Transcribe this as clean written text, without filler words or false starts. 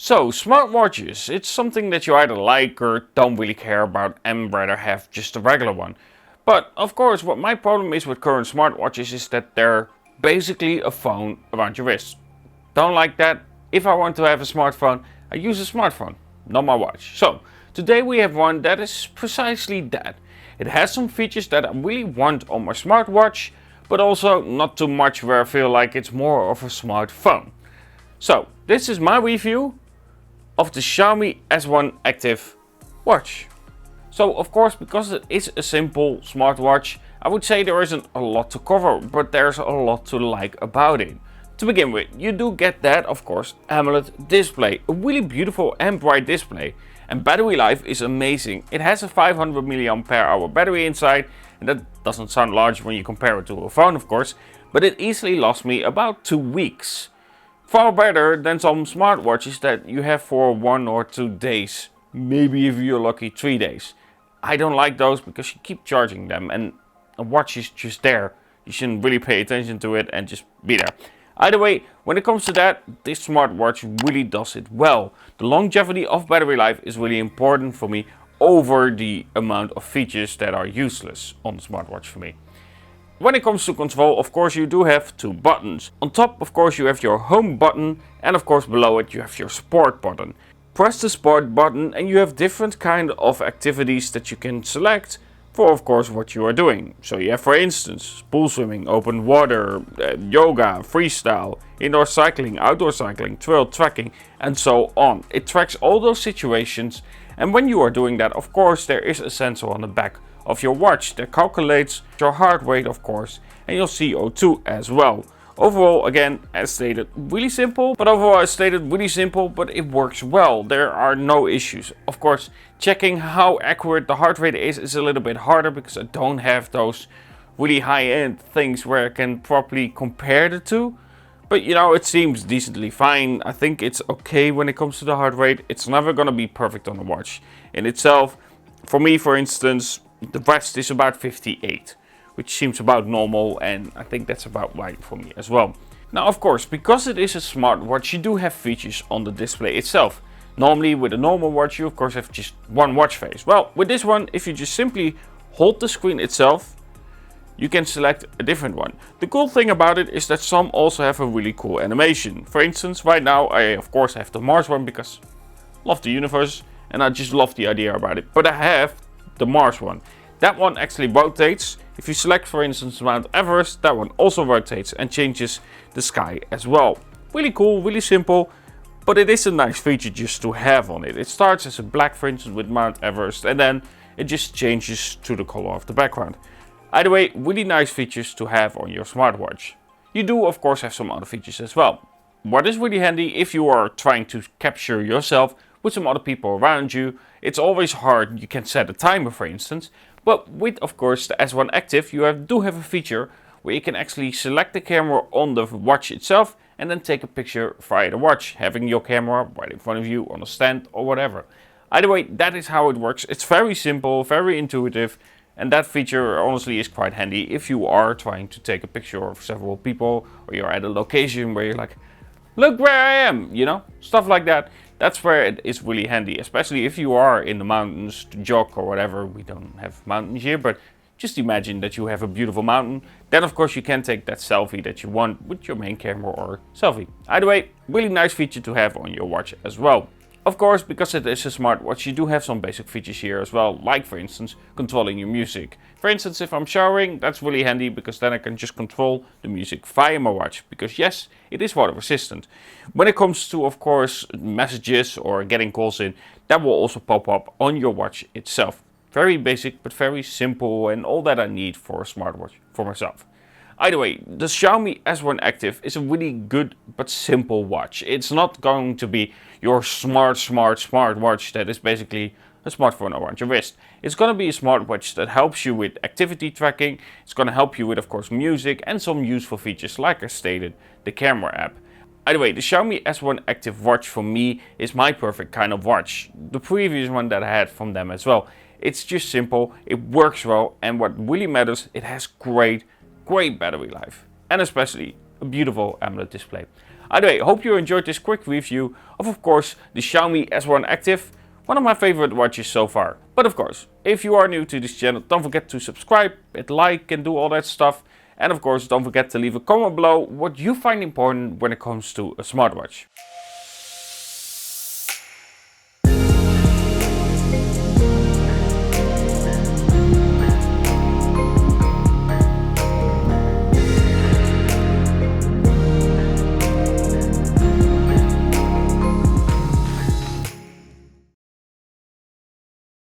So, smartwatches, it's something that you either like or don't really care about and rather have just a regular one. But of course, what my problem is with current smartwatches is that they're basically a phone around your wrist. Don't like that. If I want to have a smartphone, I use a smartphone, not my watch. So, today we have one that is precisely that. It has some features that I really want on my smartwatch, but also not too much where I feel like it's more of a smartphone. So, this is my review of the Xiaomi S1 Active watch. So of course, because it is a simple smartwatch, I would say there isn't a lot to cover, but there's a lot to like about it. To begin with, you do get that, of course, AMOLED display, a really beautiful and bright display. And battery life is amazing. It has a 500 mAh battery inside, and that doesn't sound large when you compare it to a phone, of course, but it easily lasts me about 2 weeks. Far better than some smartwatches that you have for 1 or 2 days, maybe if you're lucky 3 days. I don't like those because you keep charging them and a watch is just there. You shouldn't really pay attention to it and just be there. Either way, when it comes to that, this smartwatch really does it well. The longevity of battery life is really important for me over the amount of features that are useless on the smartwatch for me. When it comes to control, of course you do have 2 buttons. On top, of course, you have your home button, and of course below it you have your sport button. Press the sport button and you have different kind of activities that you can select for, of course, what you are doing. So you have, for instance, pool swimming, open water, yoga, freestyle, indoor cycling, outdoor cycling, trail trekking, and so on. It tracks all those situations, and when you are doing that, of course, there is a sensor on the back of your watch that calculates your heart rate, of course, and your CO2 as well. Overall, again, as stated, really simple, but it works well. There are no issues. Of course, checking how accurate the heart rate is a little bit harder because I don't have those really high-end things where I can properly compare the two. But you know, it seems decently fine. I think it's okay when it comes to the heart rate. It's never gonna be perfect on the watch in itself. For me, for instance, the rest is about 58, which seems about normal, and I think that's about right for me as well. Now, of course, because it is a smartwatch, you do have features on the display itself. Normally, with a normal watch, you of course have just one watch face. Well, with this one, if you just simply hold the screen itself, you can select a different one. The cool thing about it is that some also have a really cool animation. For instance, right now, I of course have the Mars one because I love the universe, and I just love the idea about it. But I have the Mars one. That one actually rotates. If you select, for instance, Mount Everest, that one also rotates and changes the sky as well. Really cool, really simple, but it is a nice feature just to have on it. It starts as a black, for instance, with Mount Everest, and then it just changes to the color of the background. Either way, really nice features to have on your smartwatch. You do, of course, have some other features as well. What is really handy if you are trying to capture yourself with some other people around you. It's always hard. You can set a timer, for instance, but with, of course, the S1 Active, you do have a feature where you can actually select the camera on the watch itself and then take a picture via the watch, having your camera right in front of you on a stand or whatever. Either way, that is how it works. It's very simple, very intuitive, and that feature honestly is quite handy if you are trying to take a picture of several people, or you're at a location where you're like, look where I am, you know, stuff like that. That's where it is really handy, especially if you are in the mountains to jog or whatever. We don't have mountains here, but just imagine that you have a beautiful mountain. Then of course you can take that selfie that you want with your main camera or selfie. Either way, really nice feature to have on your watch as well. Of course, because it is a smartwatch, you do have some basic features here as well, like for instance, controlling your music. For instance, if I'm showering, that's really handy because then I can just control the music via my watch, because yes, it is water resistant. When it comes to, of course, messages or getting calls in, that will also pop up on your watch itself. Very basic, but very simple, and all that I need for a smartwatch for myself. Either way, the Xiaomi S1 Active is a really good but simple watch. It's not going to be your smart watch that is basically a smartphone around your wrist. It's going to be a smartwatch that helps you with activity tracking. It's going to help you with, of course, music and some useful features, like I stated, the camera app. Either way, the Xiaomi S1 Active watch for me is my perfect kind of watch. The previous one that I had from them as well. It's just simple, it works well, and what really matters, it has great battery life, and especially a beautiful AMOLED display. Either way, hope you enjoyed this quick review of course, the Xiaomi S1 Active, one of my favorite watches so far. But of course, if you are new to this channel, don't forget to subscribe, hit like and do all that stuff. And of course, don't forget to leave a comment below what you find important when it comes to a smartwatch.